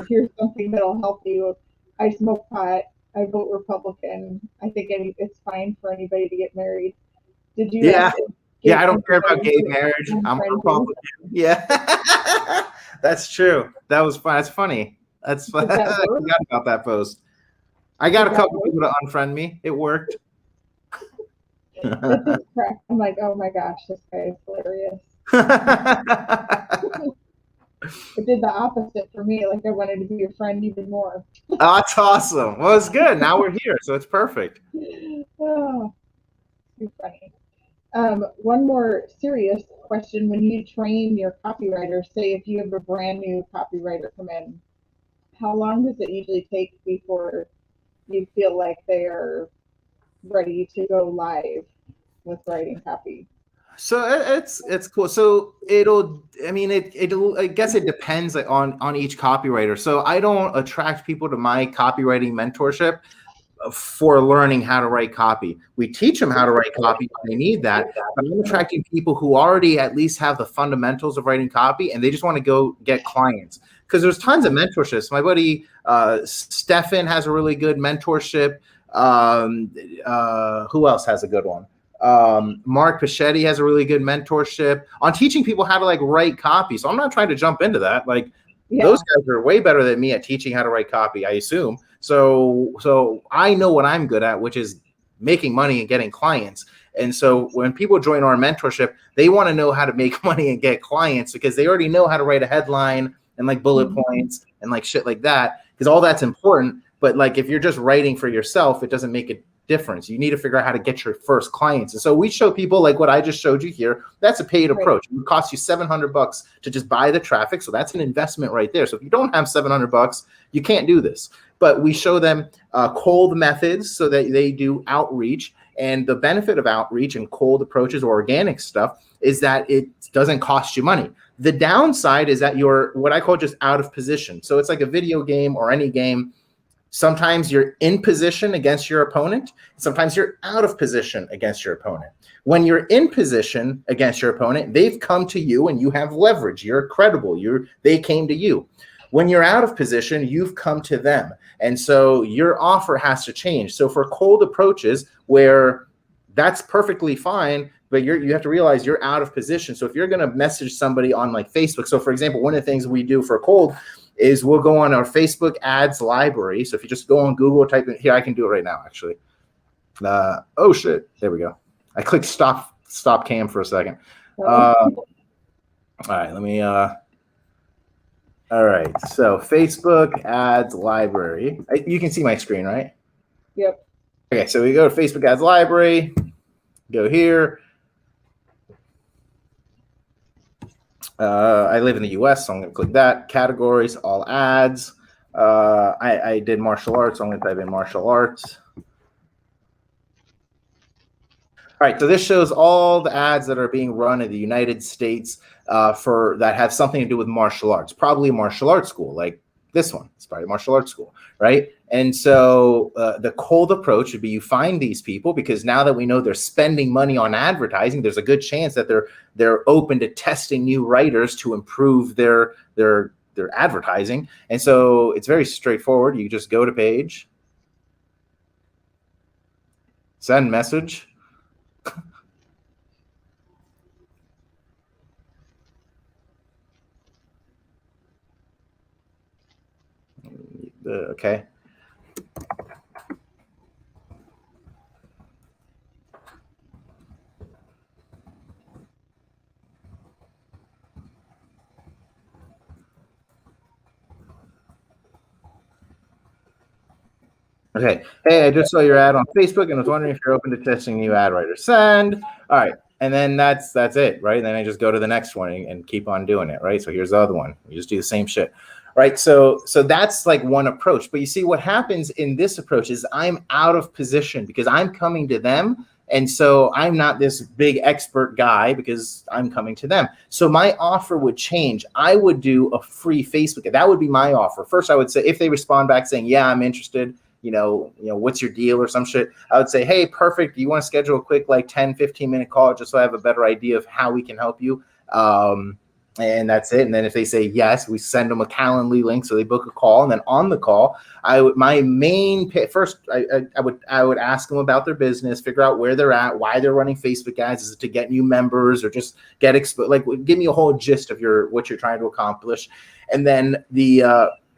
Here's something that'll help you. I smoke pot. I vote Republican. I think it's fine for anybody to get married." Did you? Yeah, I don't care about gay marriage. I'm a Republican. Yeah, that's true. That was fun. That's funny. That's fun. I forgot about that post. I got a couple people to unfriend me. It worked. I'm like, oh my gosh, this guy is hilarious. It did the opposite for me. Like I wanted to be your friend even more. Oh, that's awesome. Well, it's good. Now we're here, so it's perfect. Oh, too funny. One more serious question. When you train your copywriters, say if you have a brand new copywriter come in, how long does it usually take before you feel like they are ready to go live with writing copy? So it's cool. So I guess it depends on each copywriter. So I don't attract people to my copywriting mentorship for learning how to write copy. We teach them how to write copy when they need that, but I'm attracting people who already at least have the fundamentals of writing copy, and they just want to go get clients. Because there's tons of mentorships. My buddy Stefan has a really good mentorship. Who else has a good one? Mark Pachetti has a really good mentorship on teaching people how to like write copy. So I'm not trying to jump into that. Like those guys are way better than me at teaching how to write copy, I assume. So I know what I'm good at, which is making money and getting clients. And so when people join our mentorship, they want to know how to make money and get clients because they already know how to write a headline and like bullet points and like shit like that, because all that's important. But like if you're just writing for yourself, it doesn't make a difference. You need to figure out how to get your first clients. And so we show people like what I just showed you here. That's a paid approach. It would cost you $700 to just buy the traffic. So that's an investment right there. So if you don't have $700, you can't do this. But we show them cold methods so that they do outreach. And the benefit of outreach and cold approaches or organic stuff is that it doesn't cost you money. The downside is that you're what I call just out of position. So it's like a video game or any game. Sometimes you're in position against your opponent. Sometimes you're out of position against your opponent. When you're in position against your opponent, they've come to you and you have leverage. You're credible. They came to you. When you're out of position, you've come to them. And so your offer has to change. So for cold approaches where that's perfectly fine, but you have to realize you're out of position. So if you're going to message somebody on like Facebook, so for example, one of the things we do for cold is we'll go on our Facebook ads library. So if you just go on Google, type in here, I can do it right now, actually. Oh shit, there we go. I clicked stop cam for a second. All right, let me, All right. So Facebook ads library. You can see my screen, right? Yep. Okay. So we go to Facebook ads library, go here. I live in the US, so I'm going to click that. Categories, all ads. I did martial arts, so I'm going to type in martial arts. All right, so this shows all the ads that are being run in the United States for that have something to do with martial arts, probably a martial arts school like this one. It's probably a martial arts school, right? And so the cold approach would be you find these people, because now that we know they're spending money on advertising, there's a good chance that they're open to testing new writers to improve their advertising. And so it's very straightforward. You just go to page, send message. Okay. Okay. Hey, I just saw your ad on Facebook and was wondering if you're open to testing new ad writers. Send. All right. And then that's it, right? Then I just go to the next one and keep on doing it, right? So here's the other one. You just do the same shit, right? So that's like one approach. But you see what happens in this approach is I'm out of position because I'm coming to them. And so I'm not this big expert guy because I'm coming to them. So my offer would change. I would do a free Facebook ad. That would be my offer. First, I would say, if they respond back saying, yeah, I'm interested, you know, what's your deal or some shit, I would say, hey, perfect. You want to schedule a quick like 10, 15-minute call just so I have a better idea of how we can help you. And that's it. And then if they say yes, we send them a Calendly link so they book a call. And then on the call, my main first, I would ask them about their business, figure out where they're at, why they're running Facebook ads. Is it to get new members or just get like give me a whole gist of what you're trying to accomplish. And then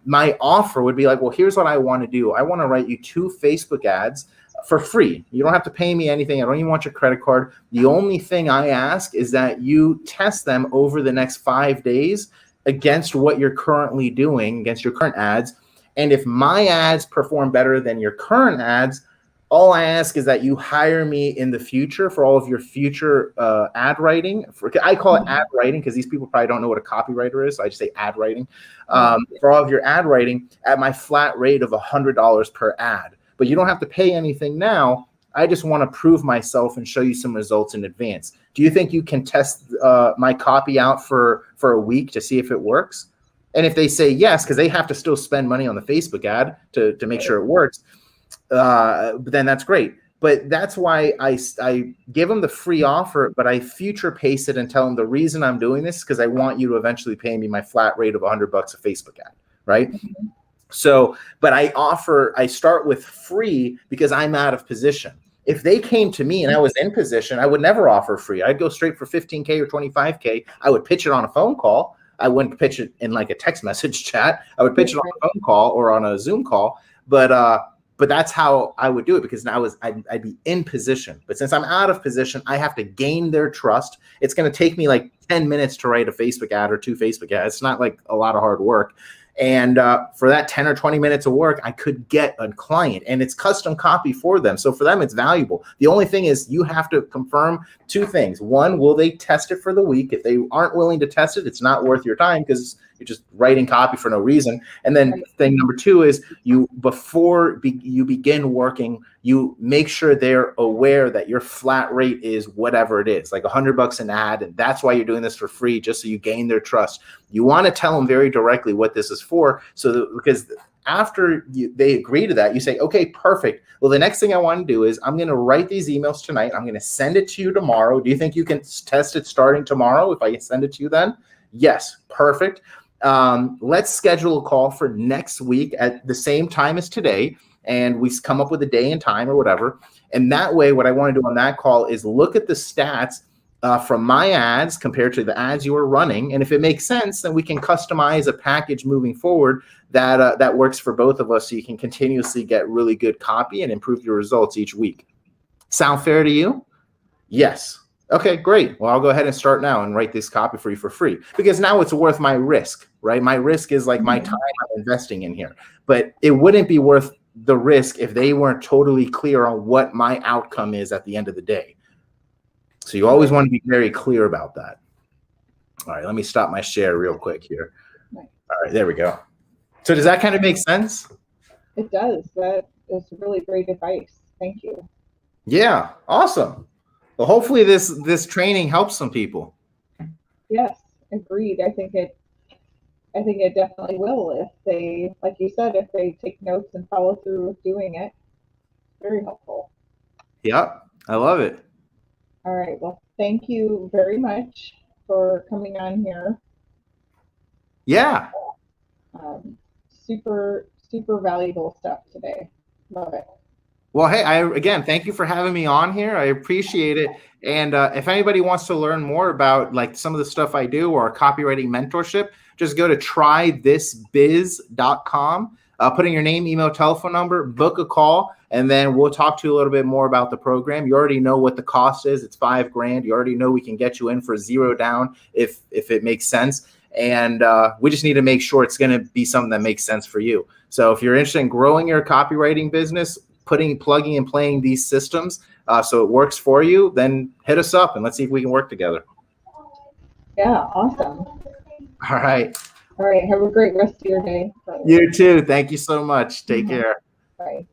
my offer would be like, well, here's what I want to do. I want to write you 2 Facebook ads for free. You don't have to pay me anything. I don't even want your credit card. The only thing I ask is that you test them over the next 5 days against what you're currently doing, against your current ads. And if my ads perform better than your current ads, all I ask is that you hire me in the future for all of your future ad writing. I call it ad writing because these people probably don't know what a copywriter is. So I just say ad writing. For all of your ad writing at my flat rate of $100 per ad. But you don't have to pay anything now. I just want to prove myself and show you some results in advance. Do you think you can test my copy out for a week to see if it works? And if they say yes, because they have to still spend money on the Facebook ad to make sure it works, then that's great. But that's why I give them the free offer, but I future paste it and tell them the reason I'm doing this is because I want you to eventually pay me my flat rate of $100 a Facebook ad, right? Mm-hmm. So, but I start with free because I'm out of position. If they came to me and I was in position, I would never offer free. I'd go straight for 15K or 25K. I would pitch it on a phone call. I wouldn't pitch it in like a text message chat. I would pitch it on a phone call or on a Zoom call. But that's how I would do it because now I'd be in position. But since I'm out of position, I have to gain their trust. It's going to take me like 10 minutes to write a Facebook ad or 2 Facebook ads. It's not like a lot of hard work. And for that 10 or 20 minutes of work, I could get a client, and it's custom copy for them. So for them, it's valuable. The only thing is you have to confirm 2 things. One, will they test it for the week? If they aren't willing to test it, it's not worth your time because you're just writing copy for no reason. And then thing number 2 is before you begin working, you make sure they're aware that your flat rate is whatever it is, like $100 an ad. And that's why you're doing this for free, just so you gain their trust. You want to tell them very directly what this is for. Because after they agree to that, you say, okay, perfect. Well, the next thing I want to do is I'm going to write these emails tonight. I'm going to send it to you tomorrow. Do you think you can test it starting tomorrow if I send it to you then? Yes, perfect. Let's schedule a call for next week at the same time as today. And we come up with a day and time or whatever. And that way, what I want to do on that call is look at the stats from my ads compared to the ads you are running. And if it makes sense, then we can customize a package moving forward that works for both of us so you can continuously get really good copy and improve your results each week. Sound fair to you? Yes. Okay, great. Well, I'll go ahead and start now and write this copy for you for free, because now it's worth my risk, right? My risk is like my time I'm investing in here, but it wouldn't be worth the risk if they weren't totally clear on what my outcome is at the end of the day. So you always want to be very clear about that. All right, let me stop my share real quick here. All right, there we go. So does that kind of make sense? It does. That is really great advice. Thank you. Yeah, awesome. Well, hopefully this training helps some people. Yes, agreed. I think it definitely will if they, like you said, if they take notes and follow through with doing it. Very helpful. Yep, I love it. All right. Well, thank you very much for coming on here. Yeah. Super valuable stuff today. Love it. Well, hey, again, thank you for having me on here. I appreciate it. And if anybody wants to learn more about like some of the stuff I do or copywriting mentorship, just go to trythisbiz.com. Put in your name, email, telephone number, book a call, and then we'll talk to you a little bit more about the program. You already know what the cost is. It's $5,000. You already know we can get you in for $0 down if it makes sense. And we just need to make sure it's going to be something that makes sense for you. So if you're interested in growing your copywriting business, plugging and playing these systems so it works for you, then hit us up and let's see if we can work together. Yeah, awesome. All right. All right. Have a great rest of your day. You too. Thank you so much. Take care. Bye.